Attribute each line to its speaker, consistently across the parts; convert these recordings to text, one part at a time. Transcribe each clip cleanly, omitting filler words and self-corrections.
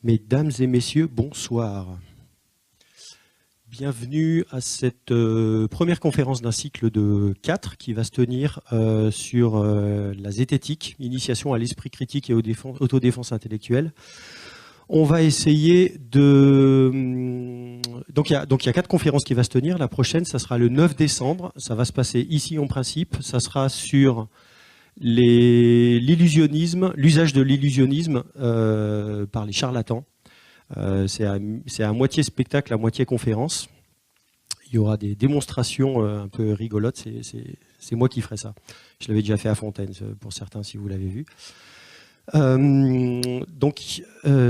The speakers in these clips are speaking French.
Speaker 1: Mesdames et messieurs, bonsoir. Bienvenue à cette première conférence d'un cycle de 4 qui va se tenir sur la zététique, initiation à l'esprit critique et autodéfense intellectuelle. On va essayer de... Donc il y a 4 conférences qui vont se tenir. La prochaine, ça sera le 9 décembre. Ça va se passer ici en principe. Ça sera sur l'illusionnisme, l'usage de l'illusionnisme par les charlatans. C'est à moitié spectacle, à moitié conférence. Il y aura des démonstrations un peu rigolotes. C'est moi qui ferai ça. Je l'avais déjà fait à Fontaine, pour certains, si vous l'avez vu.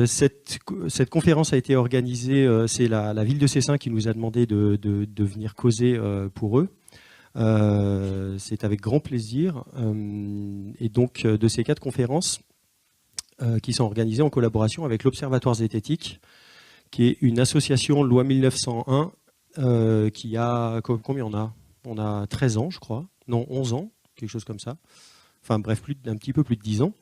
Speaker 1: Cette conférence a été organisée, c'est la ville de Cessin qui nous a demandé de venir causer pour eux. C'est avec grand plaisir. Et donc, de ces 4 conférences qui sont organisées en collaboration avec l'Observatoire zététique, qui est une association loi 1901 qui a... Combien on a ? On a 13 ans, je crois. Non, 11 ans, quelque chose comme ça. Enfin bref, un petit peu plus de 10 ans.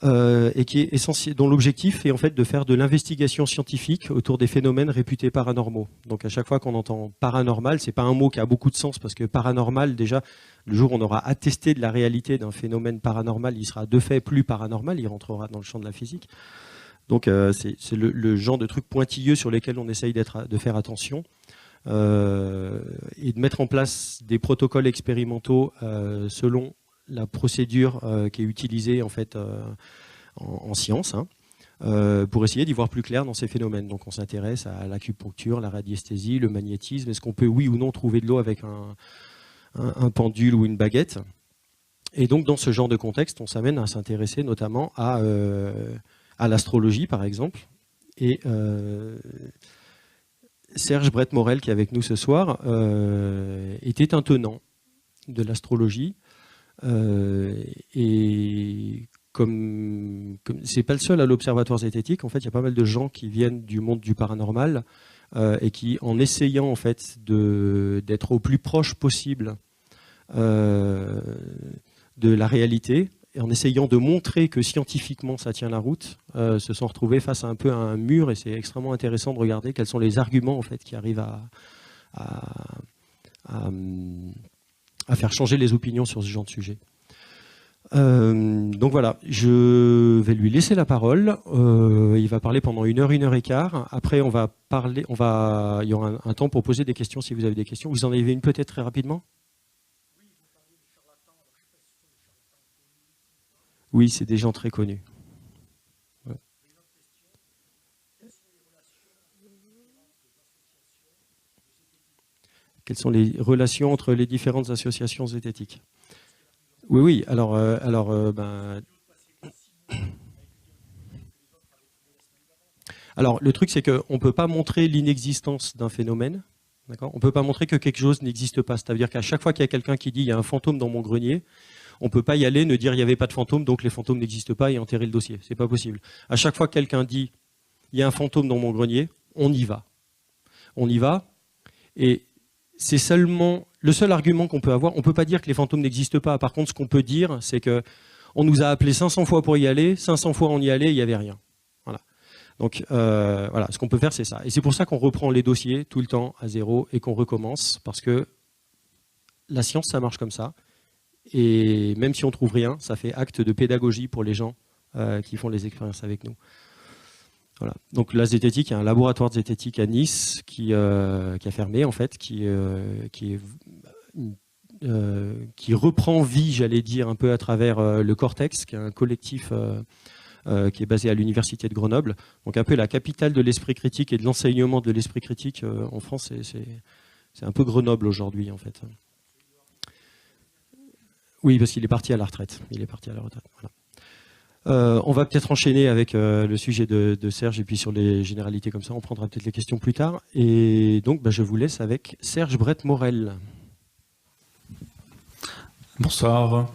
Speaker 1: Et qui est essentiel, dont l'objectif est en fait de faire de l'investigation scientifique autour des phénomènes réputés paranormaux. Donc à chaque fois qu'on entend paranormal, c'est pas un mot qui a beaucoup de sens parce que paranormal, déjà, le jour où on aura attesté de la réalité d'un phénomène paranormal, il sera de fait plus paranormal, il rentrera dans le champ de la physique. Donc c'est le genre de trucs pointilleux sur lesquels on essaye de faire attention et de mettre en place des protocoles expérimentaux selon la procédure qui est utilisée en fait en science pour essayer d'y voir plus clair dans ces phénomènes. Donc on s'intéresse à l'acupuncture, la radiesthésie, le magnétisme. Est-ce qu'on peut oui ou non trouver de l'eau avec un pendule ou une baguette? Et donc dans ce genre de contexte, on s'amène à s'intéresser notamment à l'astrologie par exemple. Et Serge Brett-Morel qui est avec nous ce soir était un tenant de l'astrologie. Et comme c'est pas le seul à l'Observatoire zététique, en fait, il y a pas mal de gens qui viennent du monde du paranormal et qui, en essayant en fait d'être au plus proche possible de la réalité, et en essayant de montrer que scientifiquement ça tient la route, se sont retrouvés face à un mur, et c'est extrêmement intéressant de regarder quels sont les arguments en fait qui arrivent à faire changer les opinions sur ce genre de sujet. Donc voilà, je vais lui laisser la parole. Il va parler pendant 1 heure, 1 heure et quart. Après, il y aura un temps pour poser des questions si vous avez des questions. Vous en avez une peut-être très rapidement ? Oui, c'est des gens très connus. Ouais. Quelles sont les relations entre les différentes associations zététiques ? Oui. Alors, le truc, c'est qu'on ne peut pas montrer l'inexistence d'un phénomène. On ne peut pas montrer que quelque chose n'existe pas. C'est-à-dire qu'à chaque fois qu'il y a quelqu'un qui dit « il y a un fantôme dans mon grenier », on ne peut pas y aller, ne dire « il n'y avait pas de fantôme, donc les fantômes n'existent pas » et enterrer le dossier. C'est pas possible. À chaque fois que quelqu'un dit « il y a un fantôme dans mon grenier », on y va. On y va, et c'est seulement le seul argument qu'on peut avoir. On ne peut pas dire que les fantômes n'existent pas. Par contre, ce qu'on peut dire, c'est qu'on nous a appelés 500 fois pour y aller, 500 fois on y allait, il n'y avait rien. Voilà. Donc, voilà, ce qu'on peut faire, c'est ça. Et c'est pour ça qu'on reprend les dossiers tout le temps à zéro et qu'on recommence, parce que la science, ça marche comme ça. Et même si on ne trouve rien, ça fait acte de pédagogie pour les gens qui font les expériences avec nous. Voilà. Donc la zététique, il y a un laboratoire de zététique à Nice qui a fermé en fait, qui reprend vie, j'allais dire, un peu à travers le Cortex, qui est un collectif qui est basé à l'université de Grenoble. Donc un peu la capitale de l'esprit critique et de l'enseignement de l'esprit critique en France. C'est un peu Grenoble aujourd'hui en fait. Oui, parce qu'il est parti à la retraite. Voilà. On va peut-être enchaîner avec le sujet de Serge et puis sur les généralités comme ça, on prendra peut-être les questions plus tard. Et donc je vous laisse avec Serge Brett-Morel.
Speaker 2: Bonsoir.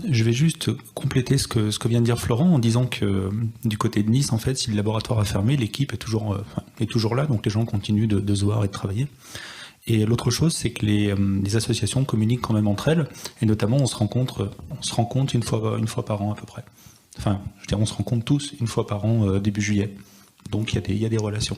Speaker 2: Je vais juste compléter ce que vient de dire Florent en disant que du côté de Nice, en fait, si le laboratoire a fermé, l'équipe est toujours là, donc les gens continuent de se voir et de travailler. Et l'autre chose, c'est que les associations communiquent quand même entre elles, et notamment on se rencontre une fois par an à peu près. Enfin, je veux dire, on se rencontre tous une fois par an début juillet. Donc il y a des relations.